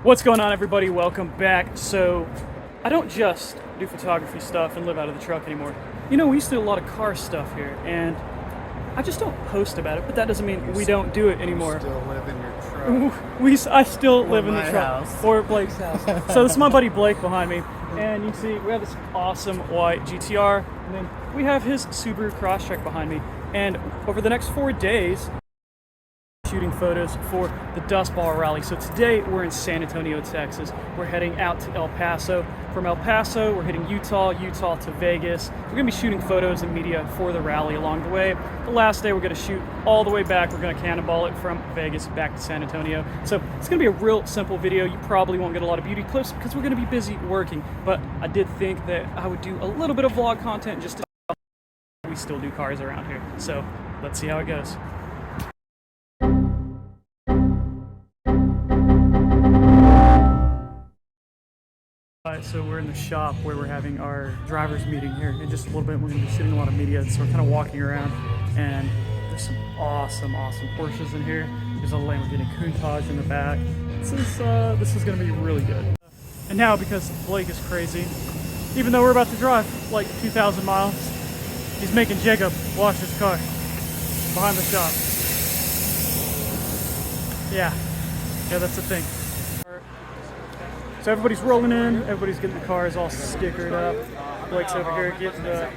What's going on, everybody? Welcome back. So I don't just do photography stuff and live out of the truck anymore. You know, we used to do a lot of car stuff here, and I just don't post about it, but that doesn't mean we don't do it anymore. You still live in your truck. I still live in the my truck. house. Or Blake's house. So this is my buddy Blake behind me, and you can see we have this awesome white GTR, and then we have his Subaru Crosstrek behind me. And over the next 4 days, shooting photos for the Dustball Rally. So today we're in San Antonio, Texas. We're heading out to El Paso. From El Paso, we're hitting Utah to Vegas. We're gonna be shooting photos and media for the rally along the way. The last day we're gonna shoot all the way back. We're gonna cannonball it from Vegas back to San Antonio. So it's gonna be a real simple video. You probably won't get a lot of beauty clips because we're gonna be busy working. But I did think that I would do a little bit of vlog content just to see how we still do cars around here. So let's see how it goes. So we're in the shop where we're having our driver's meeting here in just a little bit. We're going to be shooting a lot of media, so we're kind of walking around, and there's some awesome Porsches in here. There's a Lamborghini Countach in the back. This is going to be really good. And now, because Blake is crazy, even though we're about to drive like 2,000 miles, he's making Jacob wash his car behind the shop. Yeah, that's the thing. So everybody's rolling in, everybody's getting the cars all stickered up. Blake's over here getting the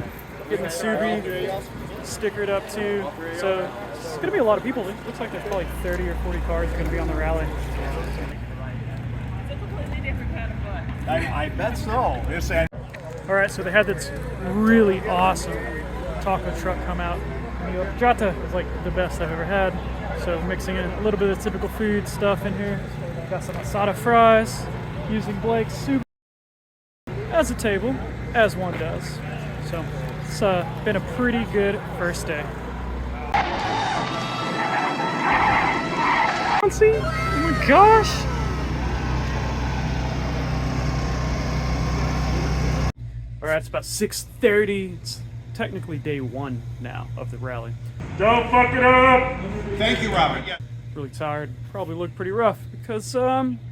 Subi stickered up too. So it's gonna be a lot of people. It looks like there's probably 30 or 40 cars gonna be on the rally. I bet so. All right, so they had this really awesome taco truck come out. Jata is like the best I've ever had. So mixing in a little bit of typical food stuff in here. Got some asada fries. Using Blake's Subaru as a table, as one does. So it's been a pretty good first day. See? Oh my gosh! Alright, it's about 6:30. It's technically day one now of the rally. Don't fuck it up! Thank you, Robert. Yeah. Really tired, probably looked pretty rough because, you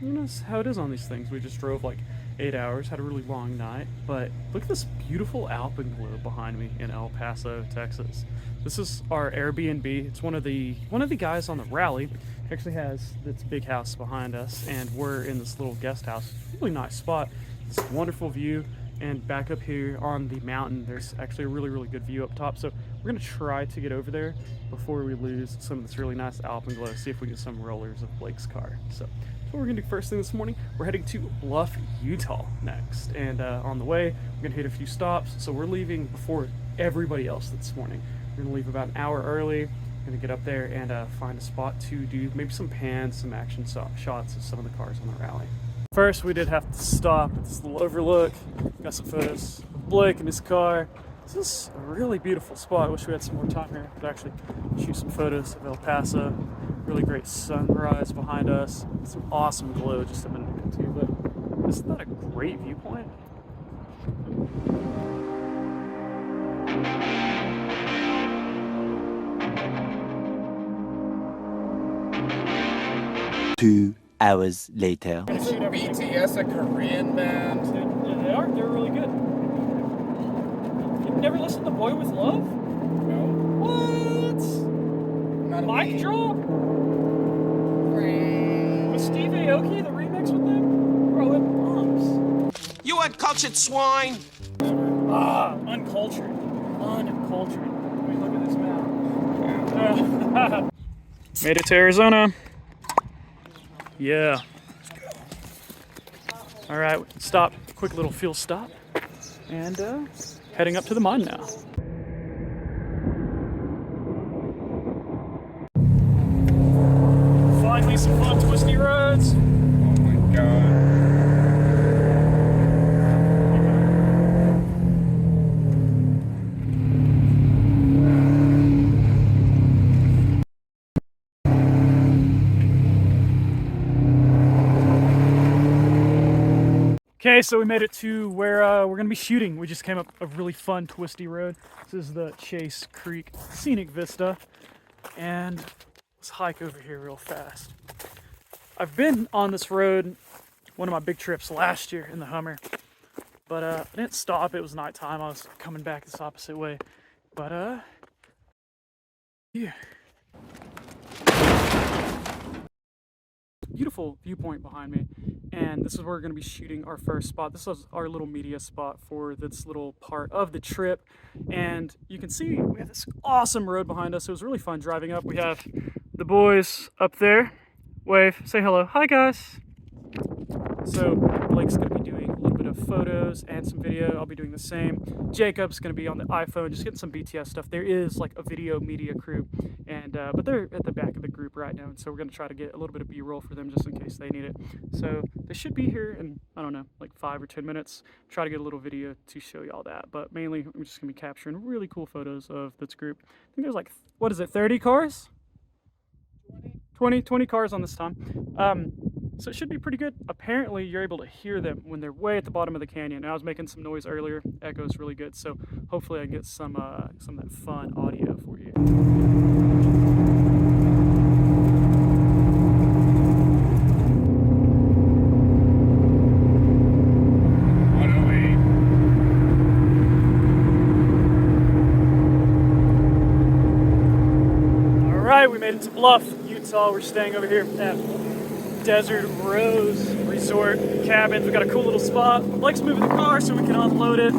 know how it is on these things. We just drove like 8 hours, had a really long night, but look at this beautiful alpenglow behind me in El Paso, Texas. This is our Airbnb. It's one of the guys on the rally actually has this big house behind us, and we're in this little guest house. Really nice spot. It's a wonderful view. And back up here on the mountain, there's actually a really good view up top. So we're gonna try to get over there before we lose some of this really nice alpenglow, see if we get some rollers of Blake's car. So that's what we're gonna do first thing this morning. We're heading to Bluff, Utah next. And on the way, we're gonna hit a few stops. So we're leaving before everybody else this morning. We're gonna leave about an hour early. We're gonna get up there and find a spot to do maybe some pans, some action shots of some of the cars on the rally. First, we did have to stop at this little overlook. Got some photos of Blake and his car. This is a really beautiful spot. I wish we had some more time here. Could actually shoot some photos of El Paso. Really great sunrise behind us. Some awesome glow just a minute ago too. But isn't that a great viewpoint? Two hours later. Isn't BTS a Korean band? Yeah, they are. They're really good. You've never listened to Boy With Love? No. What? Not Mic drop? With Steve Aoki, the remix with them? Bro, it bumps. You uncultured swine! Uncultured. Uncultured. Let me look at this map. Made it to Arizona. Yeah. All right, stop. Quick little fuel stop. And heading up to the mine now. Finally, some fun twisty roads. Oh my god. Okay, so we made it to where we're gonna be shooting. We just came up a really fun twisty road. This is the Chase Creek Scenic Vista, and let's hike over here real fast. I've been on this road one of my big trips last year in the Hummer. But I didn't stop. It was nighttime. I was coming back this opposite way. But yeah. Beautiful viewpoint behind me, and this is where we're going to be shooting our first spot. This is our little media spot for this little part of the trip, and you can see we have this awesome road behind us. It was really fun driving up. We have the boys up there. Wave, say hello. Hi guys. So Blake's going to be doing a little bit of photos and some video. I'll be doing the same. Jacob's going to be on the iPhone, just getting some BTS stuff. There is like a video media crew, and but they're at the back of the group right now, and so we're going to try to get a little bit of B-roll for them just in case they need it. So they should be here in, I don't know, like 5 or 10 minutes. Try to get a little video to show you all that, but mainly I'm just going to be capturing really cool photos of this group. I think there's like, what is it, 30 cars? 20 cars on this time. So it should be pretty good. Apparently you're able to hear them when they're way at the bottom of the canyon. I was making some noise earlier. Echo's really good, so hopefully I get some of that fun audio for you. All right, we made it to Bluff, Utah. We're staying over here at Desert Rose Resort Cabins. We got a cool little spot. Blake's moving the car so we can unload it.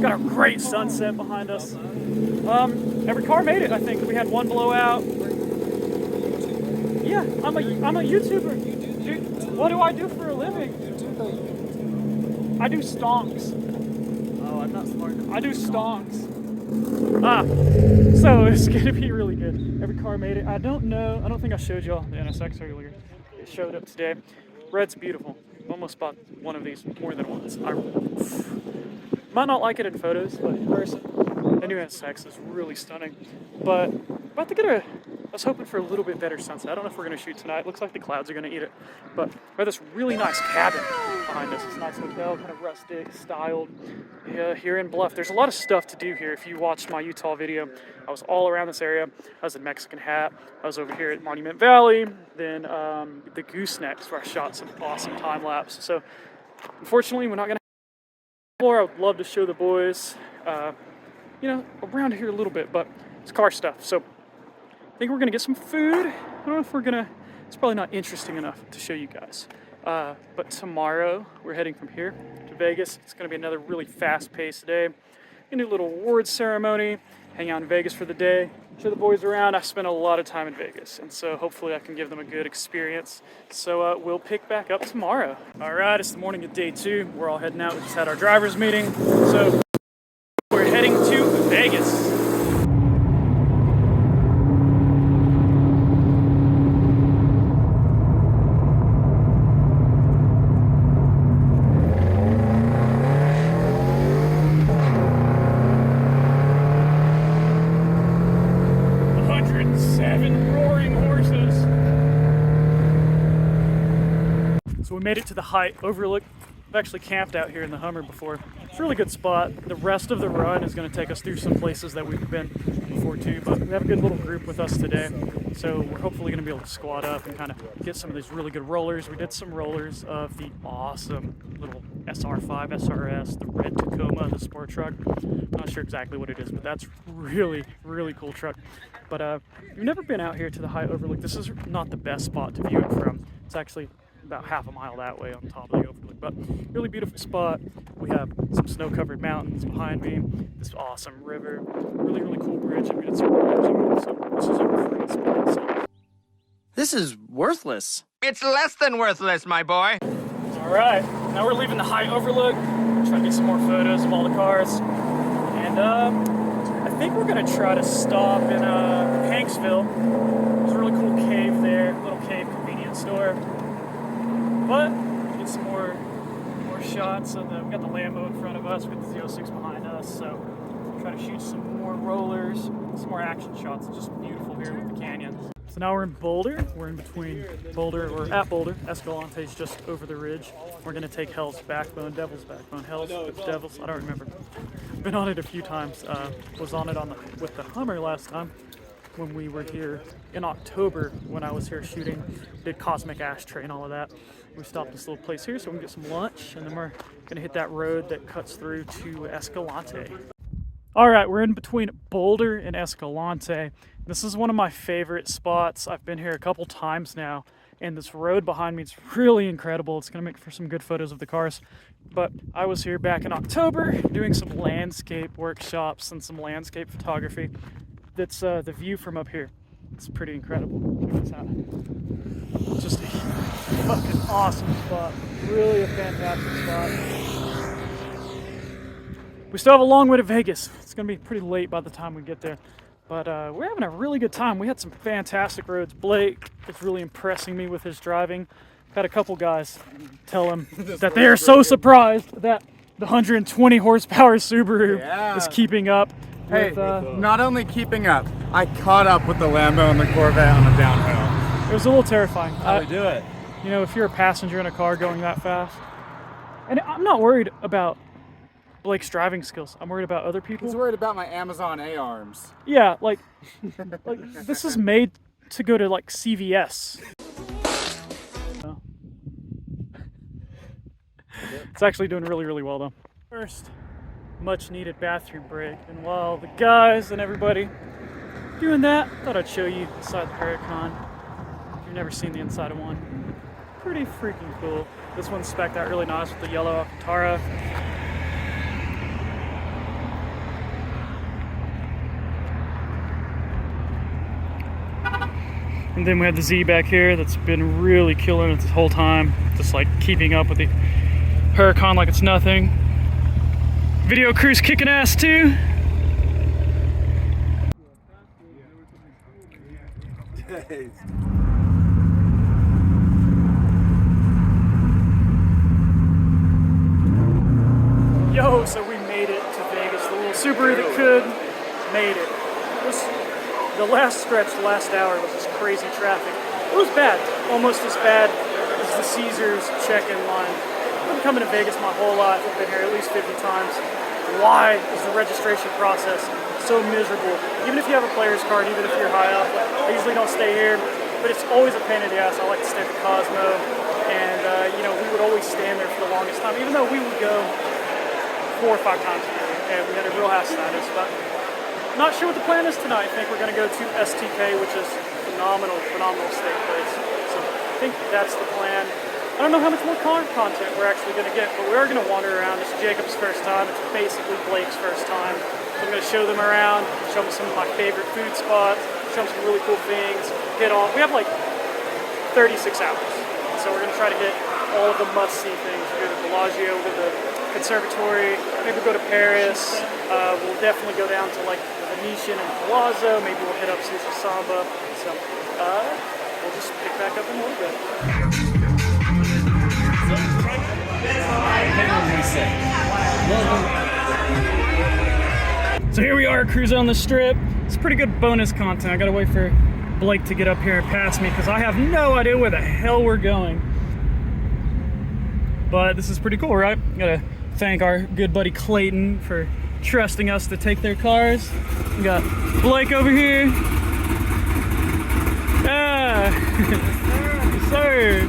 Got a great sunset behind us. Every car made it, I think. We had one blowout. Yeah, I'm a YouTuber. Dude, what do I do for a living? I do stonks. Oh, I'm not smart enough. I do stonks. So it's gonna be really good. Every car made it. I don't think I showed y'all the NSX earlier. It showed up today. Red's beautiful. Almost bought one of these more than once. I might not like it in photos, but in person, the new NSX is really stunning. But about to get I was hoping for a little bit better sunset. I don't know if we're gonna shoot tonight. Looks like the clouds are gonna eat it. But we have this really nice cabin behind us. It's a nice hotel, kind of rustic, styled. Here in Bluff. There's a lot of stuff to do here. If you watched my Utah video, I was all around this area. I was in Mexican Hat. I was over here at Monument Valley. Then the Goosenecks, where I shot some awesome time lapse. So unfortunately, we're not gonna have more. I would love to show the boys, around here a little bit, but it's car stuff. So I think we're gonna get some food. I don't know if we're gonna. It's probably not interesting enough to show you guys. But tomorrow we're heading from here to Vegas. It's going to be another really fast-paced day. Gonna do a little awards ceremony, hang out in Vegas for the day, show the boys around. I've spent a lot of time in Vegas, and so hopefully I can give them a good experience. So we'll pick back up tomorrow. All right, it's the morning of day 2. We're all heading out. We just had our driver's meeting, so we're heading to Vegas. So we made it to the height overlook. I've actually camped out here in the Hummer before. It's a really good spot. The rest of the run is going to take us through some places that we've been before too, but we have a good little group with us today. So we're hopefully going to be able to squat up and kind of get some of these really good rollers. We did some rollers of the awesome little SR5 SRS, the red Tacoma, the sport truck. I'm not sure exactly what it is, but that's really, really cool truck. But you've never been out here to the high overlook. This is not the best spot to view it from. It's actually about half a mile that way on top of the overlook, but really beautiful spot. We have some snow-covered mountains behind me, this awesome river, really, really cool bridge, and we did some rollers. So this is a great spot. So. This is worthless. It's less than worthless, my boy. All right, now we're leaving the high overlook. Trying to get some more photos of all the cars, and I think we're gonna try to stop in Hanksville. There's a really cool cave there, little cave convenience store. But get some more shots of we got the Lambo in front of us, we got the Z06 behind us, so try to shoot some more rollers, some more action shots. It's just beautiful here with the canyons. So now we're in Boulder. We're in between Boulder, or at Boulder. Escalante is just over the ridge. We're gonna take Devil's Backbone, Devil's, I don't remember. Been on it a few times. Was on it with the Hummer last time. when we were here in October when I was here shooting, did Cosmic Ashtray and all of that. We stopped at this little place here so we can get some lunch, and then we're gonna hit that road that cuts through to Escalante. All right, we're in between Boulder and Escalante. This is one of my favorite spots. I've been here a couple times now, and this road behind me is really incredible. It's gonna make for some good photos of the cars. But I was here back in October doing some landscape workshops and some landscape photography. That's the view from up here. It's pretty incredible. Check this out. Just a fucking awesome spot. Really a fantastic spot. We still have a long way to Vegas. It's gonna be pretty late by the time we get there. But we're having a really good time. We had some fantastic roads. Blake is really impressing me with his driving. Had a couple guys tell him that they are so surprised that the 120 horsepower Subaru is keeping up. Hey, With, not only keeping up, I caught up with the Lambo and the Corvette on the downhill. it was a little terrifying. How do we do it? You know, if you're a passenger in a car going that fast. And I'm not worried about Blake's driving skills. I'm worried about other people. He's worried about my Amazon A-arms. Yeah, like this is made to go to like CVS. It's actually doing really, really well though. First, much needed bathroom break. And while the guys and everybody doing that, thought I'd show you inside the Huracan. If you've never seen the inside of one, pretty freaking cool. This one's spec'd out really nice with the yellow Alcantara. And then we have the Z back here that's been really killing it this whole time. Just like keeping up with the Huracan like it's nothing. Video crew's kicking ass too. Yo, so we made it to Vegas. The little Subaru that could made it. The last stretch, the last hour was just crazy traffic. It was bad, almost as bad as the Caesars check-in line. I've been coming to Vegas my whole life. I've been here at least 50 times. Why is the registration process so miserable? Even if you have a player's card, even if you're high up, I usually don't stay here, but it's always a pain in the ass. I like to stay at the Cosmo, and you know, we would always stand there for the longest time, even though we would go 4 or 5 times a year, and we had a real house status. But not sure what the plan is tonight. I think we're going to go to STK, which is phenomenal steak place. So I think that's the plan. I don't know how much more car content we're actually going to get, but we are going to wander around. It's Jacob's first time. It's basically Blake's first time. So I'm going to show them around, show them some of my favorite food spots, show them some really cool things. Get on. We have like 36 hours. So we're going to try to hit all of the must-see things. We'll go to Bellagio, we'll go to the Conservatory, maybe we'll go to Paris. We'll definitely go down to like the Venetian and Palazzo. Maybe we'll hit up Sushi Samba. So we'll just pick back up in a little bit. So here we are cruising on the strip. It's pretty good bonus content. I gotta wait for Blake to get up here and pass me because I have no idea where the hell we're going. But this is pretty cool, right? Gotta thank our good buddy Clayton for trusting us to take their cars. We got Blake over here. Yes, sir.